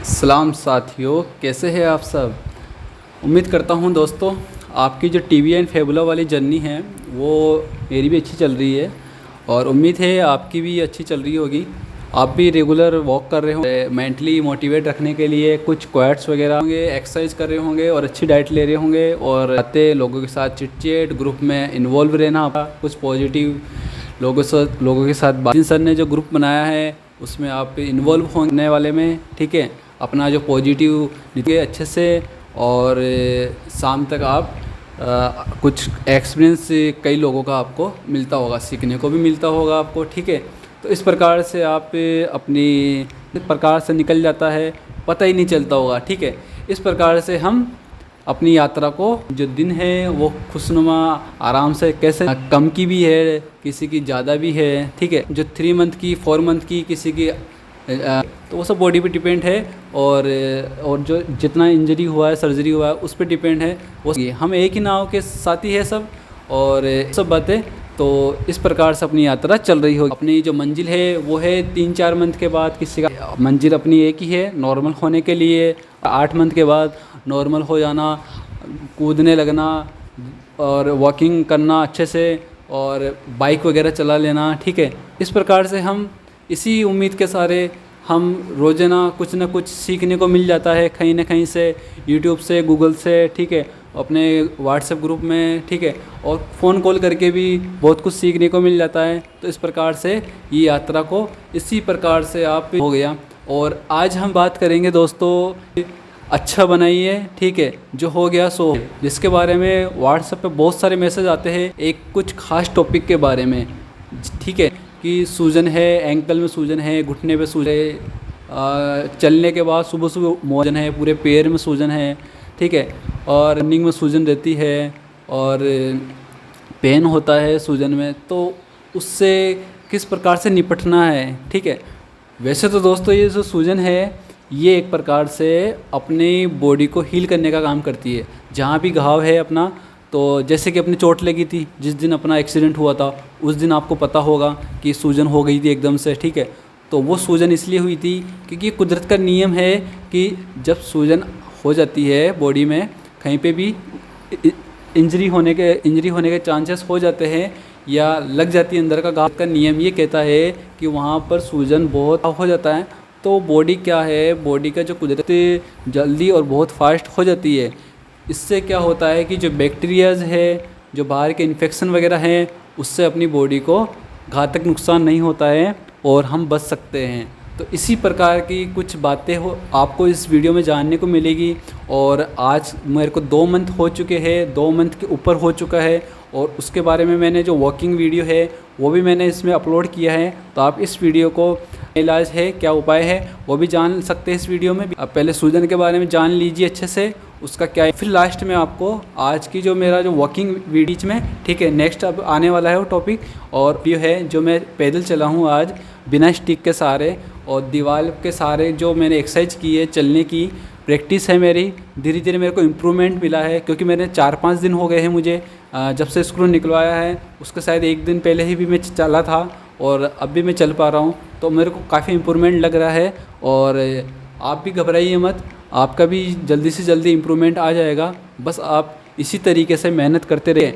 सलाम साथियों, कैसे हैं आप सब। उम्मीद करता हूं दोस्तों आपकी जो टीवी एंड फेबुला वाली जर्नी है वो मेरी भी अच्छी चल रही है और उम्मीद है आपकी भी अच्छी चल रही होगी। आप भी रेगुलर वॉक कर रहे होंगे, मेंटली मोटिवेट रखने के लिए कुछ क्वेट्स वगैरह होंगे, एक्सरसाइज कर रहे होंगे और अच्छी डाइट ले रहे होंगे और आते लोगों के साथ चिट ग्रुप में इन्वॉल्व रहना, कुछ पॉजिटिव लोगों के साथ बात। सर ने जो ग्रुप बनाया है उसमें आप इन्वॉल्व होने वाले में, ठीक है। अपना जो पॉजिटिव अच्छे से और शाम तक आप कुछ एक्सपीरियंस कई लोगों का आपको मिलता होगा, सीखने को भी मिलता होगा आपको, ठीक है। तो इस प्रकार से आप अपनी इस प्रकार से निकल जाता है, पता ही नहीं चलता होगा, ठीक है। इस प्रकार से हम अपनी यात्रा को जो दिन है वो खुशनुमा आराम से, कैसे कम की भी है, किसी की ज़्यादा भी है, ठीक है। जो 3 मंथ की 4 मंथ की किसी की तो वो सब बॉडी पे डिपेंड है और जो जितना इंजरी हुआ है, सर्जरी हुआ है, उस पर डिपेंड है। वो हम एक ही नाव के साथी है सब और सब बातें। तो इस प्रकार से अपनी यात्रा चल रही होगी। अपनी जो मंजिल है वो है 3-4 मंथ के बाद, किसी का मंजिल अपनी एक ही है नॉर्मल होने के लिए। 8 मंथ के बाद नॉर्मल हो जाना, कूदने लगना और वॉकिंग करना अच्छे से और बाइक वगैरह चला लेना, ठीक है। इस प्रकार से हम इसी उम्मीद के सारे हम रोज़ाना कुछ ना कुछ सीखने को मिल जाता है कहीं ना कहीं से, यूट्यूब से, गूगल से, ठीक है, अपने व्हाट्सएप ग्रुप में, ठीक है, और फ़ोन कॉल करके भी बहुत कुछ सीखने को मिल जाता है। तो इस प्रकार से ये यात्रा को इसी प्रकार से आप हो गया। और आज हम बात करेंगे दोस्तों, अच्छा बनाइए, ठीक है, जो हो गया सो, जिसके बारे में व्हाट्सएप पे बहुत सारे मैसेज आते हैं एक कुछ खास टॉपिक के बारे में, ठीक है, कि सूजन है, एंकल में सूजन है, घुटने पे सूजन है, चलने के बाद सुबह सुबह सूजन है, पूरे पैर में सूजन है, ठीक है, और रनिंग में सूजन रहती है और पेन होता है सूजन में। तो उससे किस प्रकार से निपटना है, ठीक है। वैसे तो दोस्तों ये जो सूजन है ये एक प्रकार से अपनी बॉडी को हील करने का काम करती है। जहाँ भी घाव है अपना, तो जैसे कि अपनी चोट लगी थी जिस दिन अपना एक्सीडेंट हुआ था, उस दिन आपको पता होगा कि सूजन हो गई थी एकदम से, ठीक है। तो वो सूजन इसलिए हुई थी क्योंकि कुदरत का नियम है कि जब सूजन हो जाती है बॉडी में, कहीं पे भी इंजरी होने के चांसेस हो जाते हैं या लग जाती है अंदर का घाव, का नियम ये कहता है कि वहाँ पर सूजन बहुत हो जाता है। तो बॉडी क्या है, बॉडी का जो कुदरत जल्दी और बहुत फास्ट हो जाती है। इससे क्या होता है कि जो बैक्टीरियाज है, जो बाहर के इन्फेक्शन वगैरह हैं, उससे अपनी बॉडी को घातक नुकसान नहीं होता है और हम बच सकते हैं। तो इसी प्रकार की कुछ बातें आपको इस वीडियो में जानने को मिलेगी। और आज मेरे को 2 मंथ हो चुके हैं, 2 मंथ के ऊपर हो चुका है और उसके बारे में मैंने जो वॉकिंग वीडियो है वो भी मैंने इसमें अपलोड किया है। तो आप इस वीडियो को इलाज है, क्या उपाय है, वो भी जान सकते हैं इस वीडियो में। अब पहले सूजन के बारे में जान लीजिए अच्छे से, उसका क्या है, फिर लास्ट में आपको आज की जो मेरा जो वॉकिंग वीडियो में, ठीक है, नेक्स्ट अब आने वाला है वो टॉपिक। और ये है जो मैं पैदल चला हूँ आज बिना स्टिक के सहारे और दीवार के सहारे, जो मैंने एक्सरसाइज की है, चलने की प्रैक्टिस है मेरी, धीरे धीरे मेरे को इम्प्रूवमेंट मिला है। क्योंकि मैंने 4-5 दिन हो गए हैं मुझे जब से स्क्रू निकलवाया है, उसके शायद 1 दिन पहले ही भी मैं चला था और अब भी मैं चल पा रहा हूँ। तो मेरे को काफ़ी इम्प्रूवमेंट लग रहा है और आप भी घबराइए मत, आपका भी जल्दी से जल्दी इम्प्रूवमेंट आ जाएगा। बस आप इसी तरीके से मेहनत करते रहिए।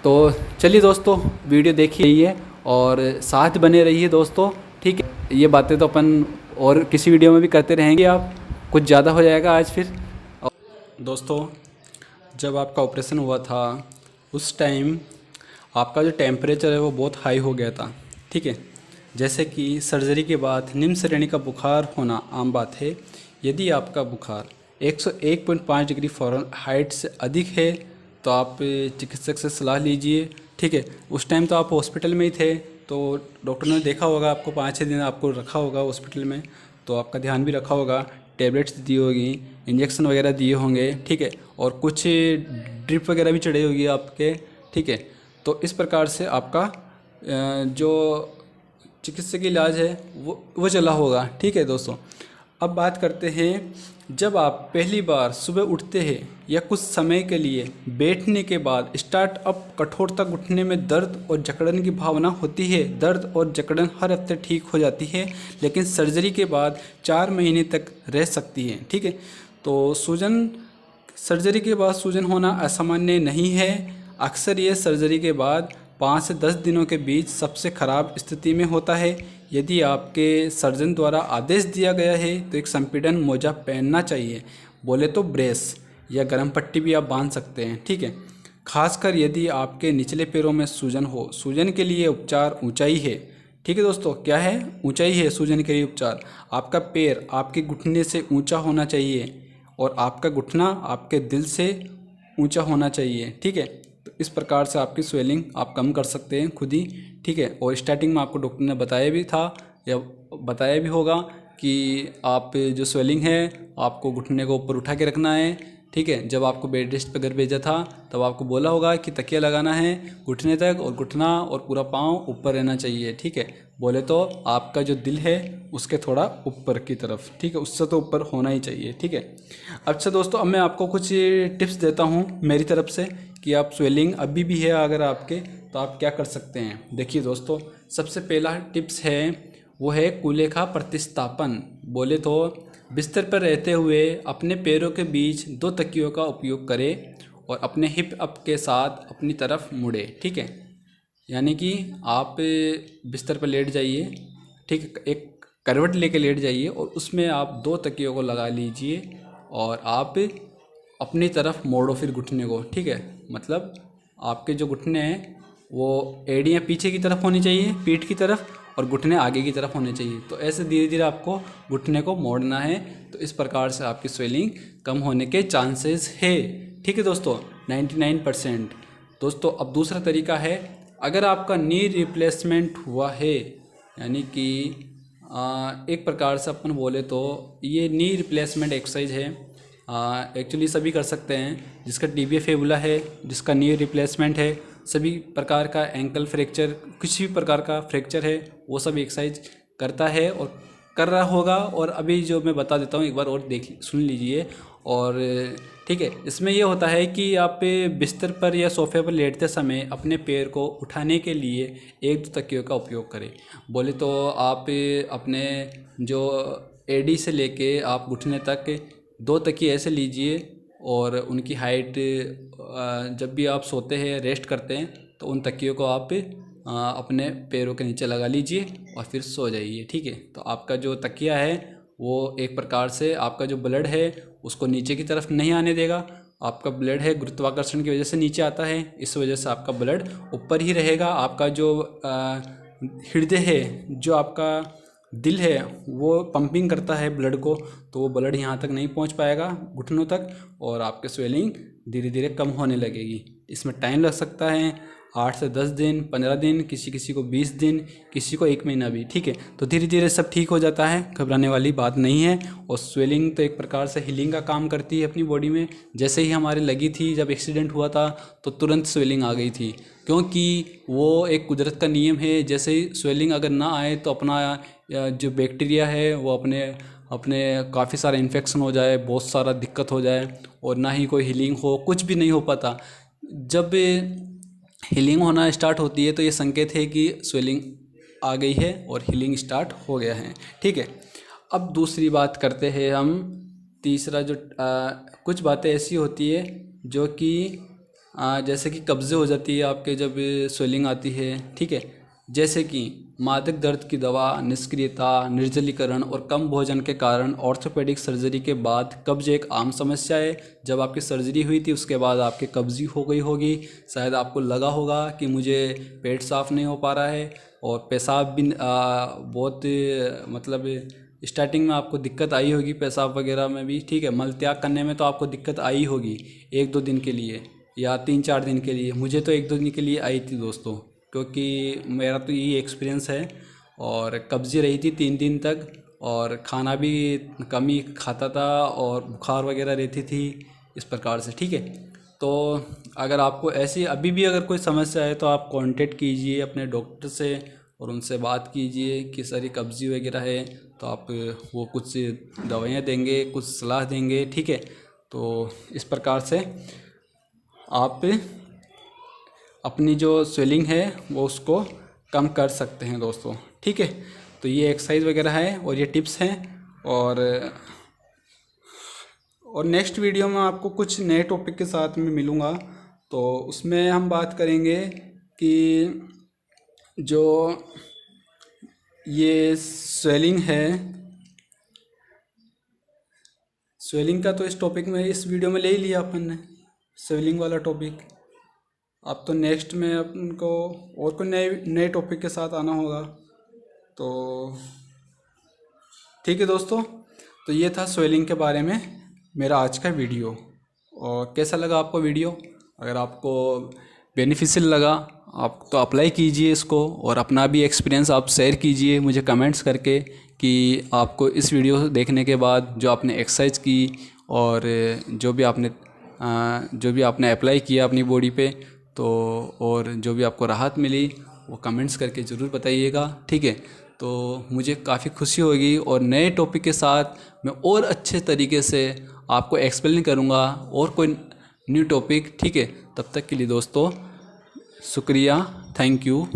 तो चलिए दोस्तों, वीडियो देखिए और साथ बने रहिए दोस्तों, ठीक है। ये बातें तो अपन और किसी वीडियो में भी करते रहेंगे, आप कुछ ज़्यादा हो जाएगा आज फिर। दोस्तों, जब आपका ऑपरेशन हुआ था उस टाइम आपका जो टेम्परेचर है वो बहुत हाई हो गया था, ठीक है। जैसे कि सर्जरी के बाद निम्न श्रेणी का बुखार होना आम बात है। यदि आपका बुखार 101.5 डिग्री फ़ारेनहाइट से अधिक है तो आप चिकित्सक से सलाह लीजिए, ठीक है। उस टाइम तो आप हॉस्पिटल में ही थे, तो डॉक्टर ने देखा होगा आपको, 5-6 दिन आपको रखा होगा हॉस्पिटल में, तो आपका ध्यान भी रखा होगा, टेबलेट्स दी होगी, इंजेक्शन वगैरह दिए होंगे, ठीक है, और कुछ ड्रिप वगैरह भी चढ़े होगी आपके, ठीक है। तो इस प्रकार से आपका जो चिकित्सकीय इलाज है वो चला होगा, ठीक है दोस्तों। अब बात करते हैं, जब आप पहली बार सुबह उठते हैं या कुछ समय के लिए बैठने के बाद स्टार्टअप कठोरता घुटने में दर्द और जकड़न की भावना होती है। दर्द और जकड़न हर हफ्ते ठीक हो जाती है, लेकिन सर्जरी के बाद 4 महीने तक रह सकती है। ठीक है, तो सूजन सर्जरी के बाद सूजन होना असामान्य नहीं है। अक्सर ये सर्जरी के बाद 5 से 10 दिनों के बीच सबसे ख़राब स्थिति में होता है। यदि आपके सर्जन द्वारा आदेश दिया गया है तो एक संपीड़न मोजा पहनना चाहिए, बोले तो ब्रेस या गर्म पट्टी भी आप बांध सकते हैं। ठीक है, खासकर यदि आपके निचले पैरों में सूजन हो। सूजन के लिए उपचार ऊंचाई है। ठीक है दोस्तों, क्या है? ऊंचाई है सूजन के लिए उपचार। आपका पैर आपके घुटने से ऊंचा होना चाहिए और आपका घुटना आपके दिल से ऊंचा होना चाहिए। ठीक है, तो इस प्रकार से आपकी स्वेलिंग आप कम कर सकते हैं खुद ही। ठीक है, और स्टार्टिंग में आपको डॉक्टर ने बताया भी था या बताया भी होगा कि आप जो स्वेलिंग है आपको घुटने को ऊपर उठा के रखना है। ठीक है, जब आपको बेड रेस्ट पे घर भेजा था तब आपको बोला होगा कि तकिया लगाना है घुटने तक और घुटना और पूरा पाँव ऊपर रहना चाहिए। ठीक है, बोले तो आपका जो दिल है उसके थोड़ा ऊपर की तरफ। ठीक है, उससे तो ऊपर होना ही चाहिए। ठीक है, अच्छा दोस्तों, अब मैं आपको कुछ टिप्स देता हूँ मेरी तरफ से कि आप स्वेलिंग अभी भी है अगर आपके, तो आप क्या कर सकते हैं। देखिए दोस्तों, सबसे पहला टिप्स है वो है कुलेखा प्रतिस्थापन। बोले तो बिस्तर पर रहते हुए अपने पैरों के बीच 2 तकियों का उपयोग करें और अपने हिप अप के साथ अपनी तरफ मुड़े। ठीक है, यानी कि आप बिस्तर पर लेट जाइए। ठीक है, एक करवट लेके लेट जाइए और उसमें आप 2 तकियों को लगा लीजिए और आप अपनी तरफ मोड़ो फिर घुटने को। ठीक है, मतलब आपके जो घुटने हैं वो एड़ियाँ पीछे की तरफ होनी चाहिए, पीठ की तरफ, और घुटने आगे की तरफ होने चाहिए। तो ऐसे धीरे धीरे आपको घुटने को मोड़ना है। तो इस प्रकार से आपकी स्वेलिंग कम होने के चांसेस है। ठीक है दोस्तों, 99%। दोस्तों, अब दूसरा तरीका है, अगर आपका नी रिप्लेसमेंट हुआ है, यानी कि एक प्रकार से अपन बोले तो ये नी रिप्लेसमेंट एक्सरसाइज है। एक्चुअली सभी कर सकते हैं, जिसका टीबिया फिबुला है, जिसका नी रिप्लेसमेंट है, सभी प्रकार का एंकल फ्रैक्चर, किसी भी प्रकार का फ्रैक्चर है, वो सब एक्सरसाइज करता है और कर रहा होगा। और अभी जो मैं बता देता हूँ एक बार और सुन लीजिए। और ठीक है, इसमें ये होता है कि आप बिस्तर पर या सोफे पर लेटते समय अपने पैर को उठाने के लिए 1-2 तकियों का उपयोग करें। बोले तो आप अपने जो एडी से लेके आप घुटने तक 2 तकिए ऐसे लीजिए और उनकी हाइट, जब भी आप सोते हैं रेस्ट करते हैं तो उन तकियों को आप अपने पैरों के नीचे लगा लीजिए और फिर सो जाइए। ठीक है, तो आपका जो तकिया है वो एक प्रकार से आपका जो ब्लड है उसको नीचे की तरफ नहीं आने देगा। आपका ब्लड है गुरुत्वाकर्षण की वजह से नीचे आता है, इस वजह से आपका ब्लड ऊपर ही रहेगा। आपका जो हृदय है, जो आपका दिल है, वो पंपिंग करता है ब्लड को, तो वो ब्लड यहाँ तक नहीं पहुँच पाएगा घुटनों तक और आपके स्वेलिंग धीरे धीरे कम होने लगेगी। इसमें टाइम लग सकता है 8 से 10 दिन, 15 दिन, किसी को 20 दिन, किसी को 1 महीना भी। ठीक है, तो धीरे धीरे सब ठीक हो जाता है, घबराने वाली बात नहीं है। और स्वेलिंग तो एक प्रकार से हीलिंग का काम करती है अपनी बॉडी में। जैसे ही हमारे लगी थी, जब एक्सीडेंट हुआ था तो तुरंत स्वेलिंग आ गई थी, क्योंकि वो एक कुदरत का नियम है। जैसे ही स्वेलिंग अगर ना आए तो अपना जो बैक्टीरिया है वो अपने काफ़ी सारा इन्फेक्शन हो जाए, बहुत सारा दिक्कत हो जाए और ना ही कोई हीलिंग हो, कुछ भी नहीं हो पाता। जब हीलिंग होना स्टार्ट होती है तो ये संकेत है कि स्वेलिंग आ गई है और हीलिंग स्टार्ट हो गया है। ठीक है, अब दूसरी बात करते हैं हम। तीसरा जो कुछ बातें ऐसी होती है जो कि जैसे कि कब्ज़े हो जाती है आपके जब स्वेलिंग आती है। ठीक है, जैसे कि मादक दर्द की दवा, निष्क्रियता, निर्जलीकरण और कम भोजन के कारण ऑर्थोपेडिक सर्जरी के बाद कब्ज एक आम समस्या है। जब आपकी सर्जरी हुई थी उसके बाद आपके कब्जी हो गई होगी, शायद आपको लगा होगा कि मुझे पेट साफ़ नहीं हो पा रहा है और पेशाब भी बहुत मतलब स्टार्टिंग में आपको दिक्कत आई होगी पेशाब वगैरह में भी। ठीक है, मल त्याग करने में तो आपको दिक्कत आई होगी 1-2 दिन के लिए या 3-4 दिन के लिए। मुझे तो 1-2 दिन के लिए आई थी दोस्तों, क्योंकि मेरा तो यही एक्सपीरियंस है। और कब्ज़ी रही थी 3 दिन तक और खाना भी कम ही खाता था और बुखार वगैरह रहती थी इस प्रकार से। ठीक है, तो अगर आपको ऐसी अभी भी अगर कोई समस्या है तो आप कांटेक्ट कीजिए अपने डॉक्टर से और उनसे बात कीजिए कि सर ये कब्जी वगैरह है, तो आप वो कुछ दवाइयाँ देंगे, कुछ सलाह देंगे, ठीक है। तो इस प्रकार से आप अपनी जो स्वेलिंग है वो उसको कम कर सकते हैं दोस्तों, ठीक है। तो ये एक्सरसाइज वगैरह है और ये टिप्स हैं। और नेक्स्ट वीडियो में आपको कुछ नए टॉपिक के साथ में मिलूँगा, तो उसमें हम बात करेंगे कि जो ये स्वेलिंग है, स्वेलिंग का तो इस टॉपिक में इस वीडियो में ले ही लिया अपन ने, स्वेलिंग वाला टॉपिक। अब तो नेक्स्ट में अपन को और कोई नए टॉपिक के साथ आना होगा। तो ठीक है दोस्तों, तो ये था स्वेलिंग के बारे में मेरा आज का वीडियो। और कैसा लगा आपको वीडियो? अगर आपको बेनिफिशियल लगा आप तो अप्लाई कीजिए इसको, और अपना भी एक्सपीरियंस आप शेयर कीजिए मुझे कमेंट्स करके कि आपको इस वीडियो देखने के बाद जो आपने एक्सरसाइज की और जो भी आपने अप्लाई किया अपनी बॉडी पे, तो और जो भी आपको राहत मिली वो कमेंट्स करके ज़रूर बताइएगा, ठीक है। तो मुझे काफ़ी खुशी होगी और नए टॉपिक के साथ मैं और अच्छे तरीके से आपको एक्सप्लेन करूँगा और कोई न्यू टॉपिक, ठीक है। तब तक के लिए दोस्तों शुक्रिया, थैंक यू।